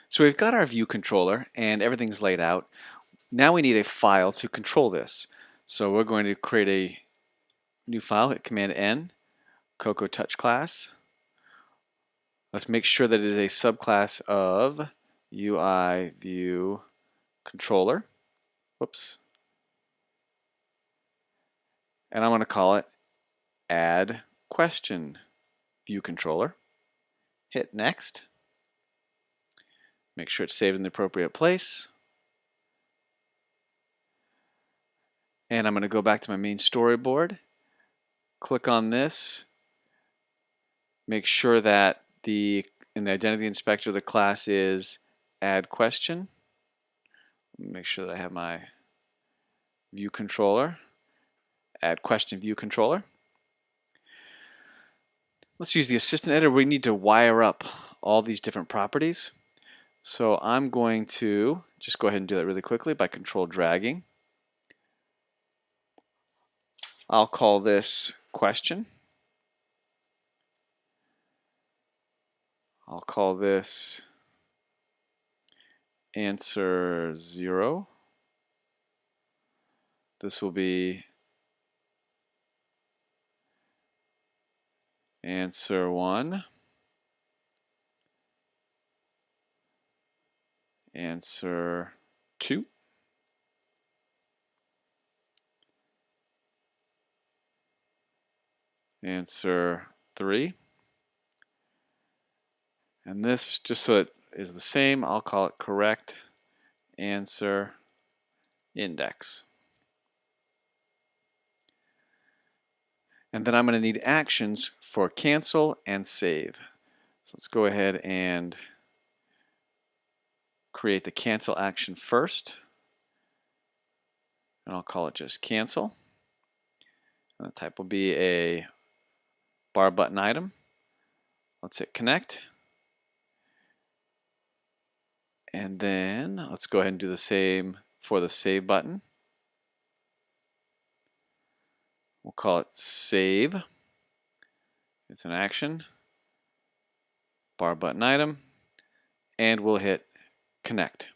So we've got our view controller and everything's laid out. Now we need a file to control this. So we're going to create a new file, hit Command N, Cocoa Touch class. Let's make sure that it is a subclass of UI View Controller. Whoops. And I'm going to call it Add Question View Controller. Hit Next. Make sure it's saved in the appropriate place. And I'm going to go back to my main storyboard. Click on this. Make sure that in the identity inspector the class is Add Question. Make sure that I have my view controller. Add Question View Controller. Let's use the assistant editor. We need to wire up all these different properties. So I'm going to just go ahead and do that really quickly by control dragging. I'll call this question. I'll call this answer 0. This will be answer 1. Answer 2. Answer 3. And this, just so it is the same, I'll call it correct answer index. And then I'm going to need actions for cancel and save. So let's go ahead and create the cancel action first. And I'll call it just cancel. And the type will be a bar button item. Let's hit connect. And then let's go ahead and do the same for the save button. We'll call it save. It's an action. Bar button item. And we'll hit connect.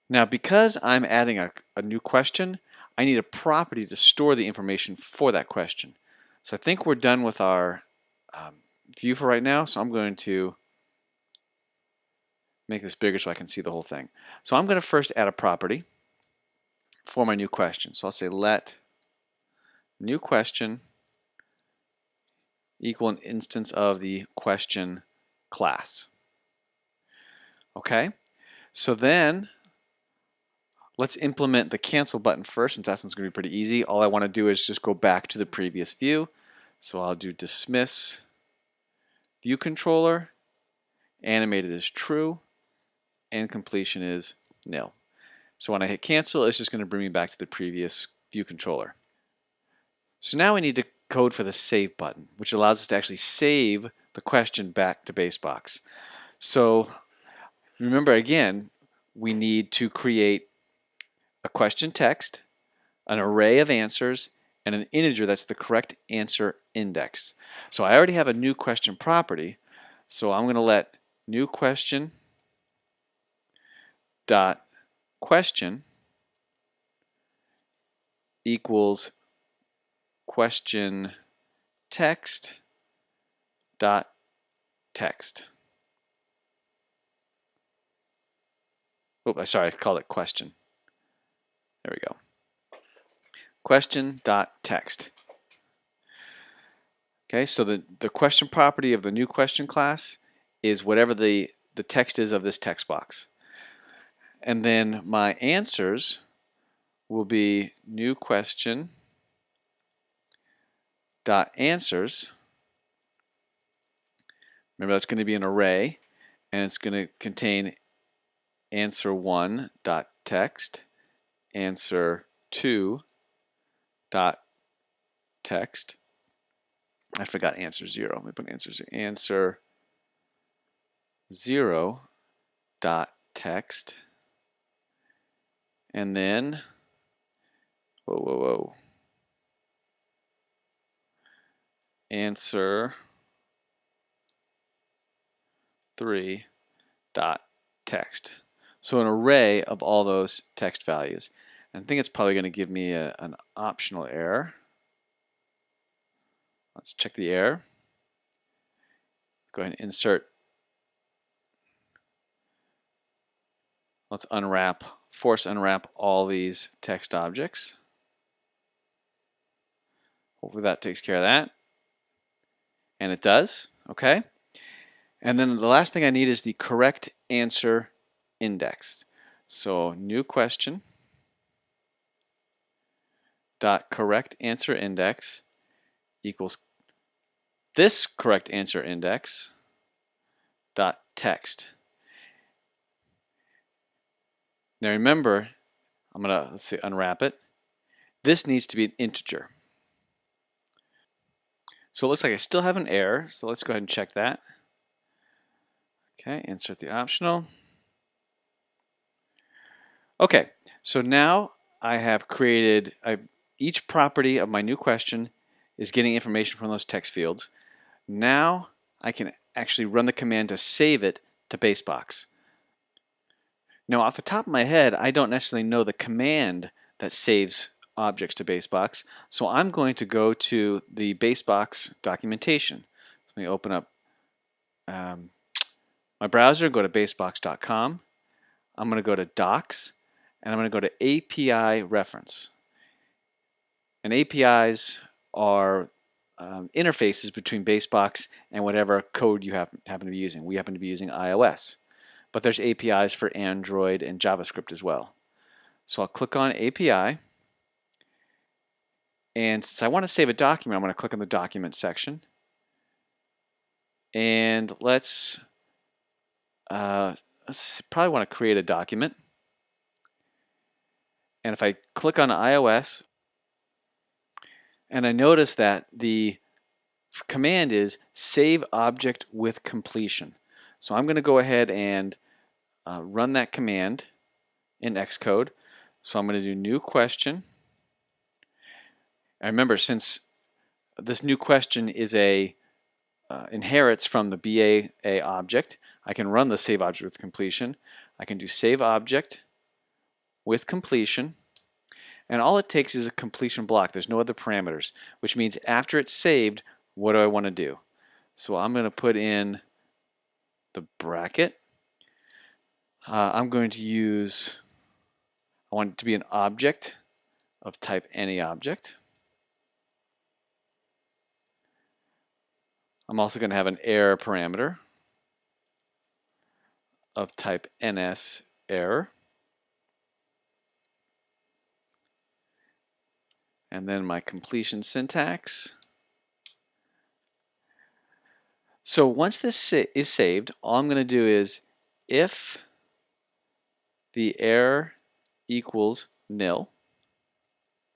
Now, because I'm adding a new question, I need a property to store the information for that question. So I think we're done with our view for right now. So I'm going to make this bigger so I can see the whole thing. So I'm going to first add a property for my new question. So I'll say let new question equal an instance of the question class. Okay, so then let's implement the cancel button first, since that's going to be pretty easy. All I want to do is just go back to the previous view. So I'll do dismiss view controller, animated is true, and completion is nil. So when I hit cancel, it's just going to bring me back to the previous view controller. So now we need to code for the save button, which allows us to actually save the question back to BaasBox. So remember again, we need to create a question text, an array of answers, and an integer that's the correct answer index. So I already have a new question property, so I'm going to let new question dot question equals question text dot text. Oh, sorry, I called it question. There we go. Question dot text. Okay, so the question property of the new question class is whatever the text is of this text box. And then my answers will be new question dot answers. Remember, that's going to be an array, and it's going to contain answer 1 dot text, answer 2 dot text. I forgot answer 0. Let me put answer 0. Answer 0 dot text, and then answer 3 dot text. So an array of all those text values. And I think it's probably going to give me an optional error. Let's check the error. Go ahead and insert. Let's force unwrap all these text objects. Hopefully that takes care of that. And it does, okay? And then the last thing I need is the correct answer index. So new question dot correct answer index equals this correct answer index dot text. Now remember, let's say unwrap it. This needs to be an integer. So it looks like I still have an error, so let's go ahead and check that. Okay, insert the optional. Okay, so now I have created, each property of my new question is getting information from those text fields. Now I can actually run the command to save it to BaasBox. Now off the top of my head, I don't necessarily know the command that saves objects to BaasBox, so I'm going to go to the BaasBox documentation. Let me open up my browser, go to BaasBox.com. I'm going to go to Docs, and I'm going to go to API Reference. And APIs are interfaces between BaasBox and whatever code you happen to be using. We happen to be using iOS. But there's APIs for Android and JavaScript as well. So I'll click on API. And since I want to save a document, I'm going to click on the Document section. And let's probably want to create a document. And if I click on iOS, and I notice that the command is save object with completion. So I'm going to go ahead and run that command in Xcode. So I'm going to do new question. And remember, since this new question is inherits from the BAA object, I can run the save object with completion. I can do save object with completion. And all it takes is a completion block. There's no other parameters, which means after it's saved, what do I want to do? So I'm going to put in the bracket. I'm going to use, I want it to be an object of type any object. I'm also going to have an error parameter of type NS error. And then my completion syntax. So once this is saved, all I'm going to do is if the error equals nil,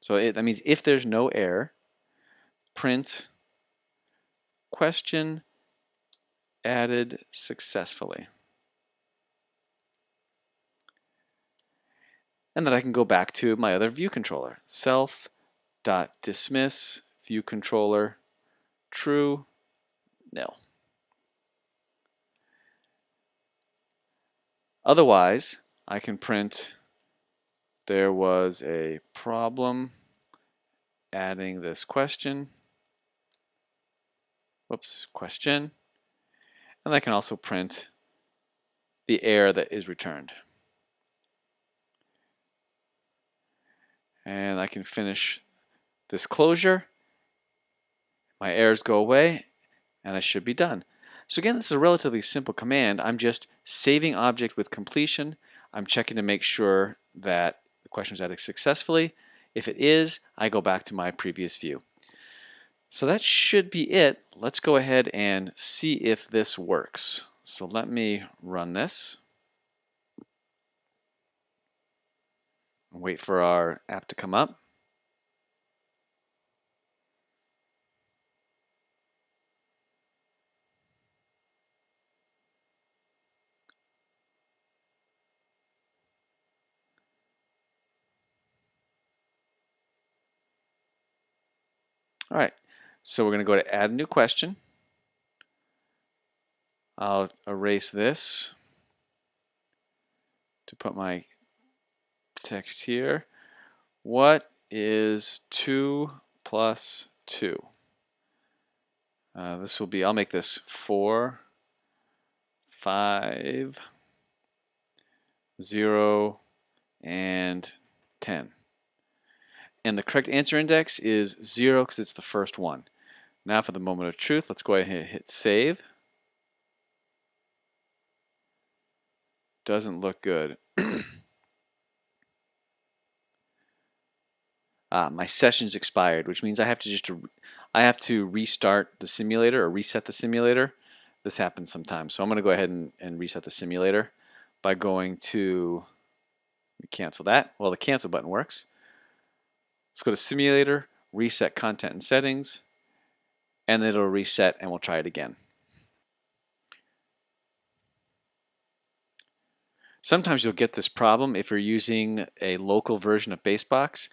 so that means if there's no error, print question added successfully. And then I can go back to my other view controller, self.dismiss view controller true nil. Otherwise, I can print there was a problem adding this question. Whoops, question. And I can also print the error that is returned. And I can finish this closure. My errors go away, and I should be done. So again, this is a relatively simple command. I'm just saving object with completion. I'm checking to make sure that the question was added successfully. If it is, I go back to my previous view. So that should be it. Let's go ahead and see if this works. So let me run this. Wait for our app to come up. All right, so we're going to go to add a new question. I'll erase this to put my text here. What is 2 plus 2? This will be, I'll make this 4, 5, 0, and 10. And the correct answer index is 0 because it's the first one. Now for the moment of truth, let's go ahead and hit save. Doesn't look good. My session's expired, which means I have to restart the simulator or reset the simulator. This happens sometimes. So I'm going to go ahead and reset the simulator by going to cancel that. Well, the cancel button works. Let's go to simulator, reset content and settings, and then it'll reset and we'll try it again. Sometimes you'll get this problem if you're using a local version of BaasBox.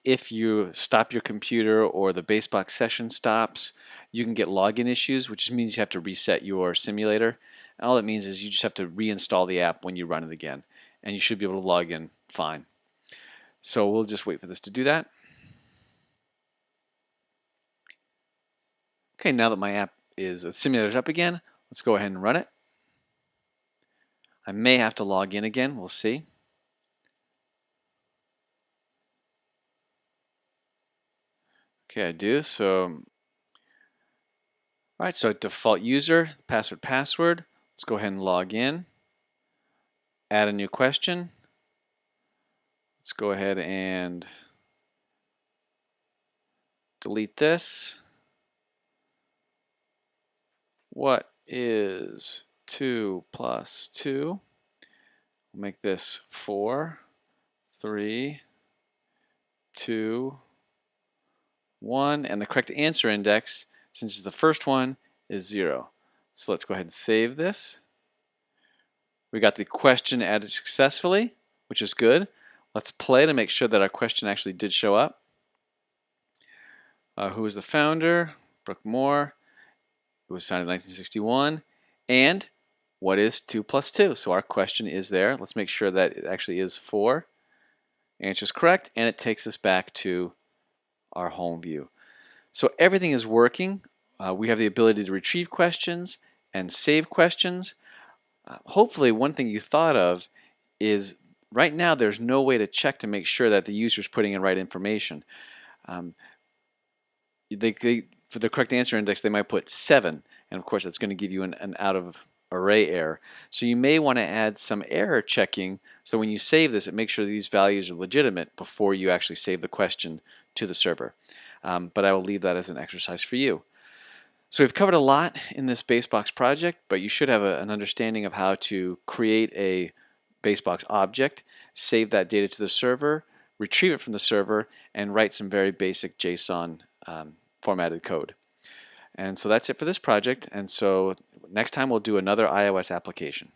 If you stop your computer or the BaasBox session stops, you can get login issues, which means you have to reset your simulator. And all it means is you just have to reinstall the app when you run it again, and you should be able to log in fine. So we'll just wait for this to do that. Okay, now that my the simulator's up again, let's go ahead and run it. I may have to log in again, we'll see. Okay, I do. So, all right, so default user, password. Let's go ahead and log in. Add a new question. Let's go ahead and delete this. What is 2 plus 2? We'll make this 4, 3, 2, 1, and the correct answer index, since it's the first one, is 0. So let's go ahead and save this. We got the question added successfully, which is good. Let's play to make sure that our question actually did show up. Who was the founder? Brooke Moore. It was founded in 1961. And what is 2 plus 2? So our question is there. Let's make sure that it actually is 4. Answer is correct, and it takes us back to our home view. So everything is working. We have the ability to retrieve questions and save questions. Hopefully one thing you thought of is right now there's no way to check to make sure that the user is putting in right information. For the correct answer index, they might put 7, and of course that's going to give you an out of array error. So you may want to add some error checking so when you save this, it makes sure these values are legitimate before you actually save the question to the server. But I will leave that as an exercise for you. So we've covered a lot in this BaasBox project, but you should have an understanding of how to create a BaasBox object, save that data to the server, retrieve it from the server, and write some very basic JSON formatted code. And so that's it for this project. And so next time we'll do another iOS application.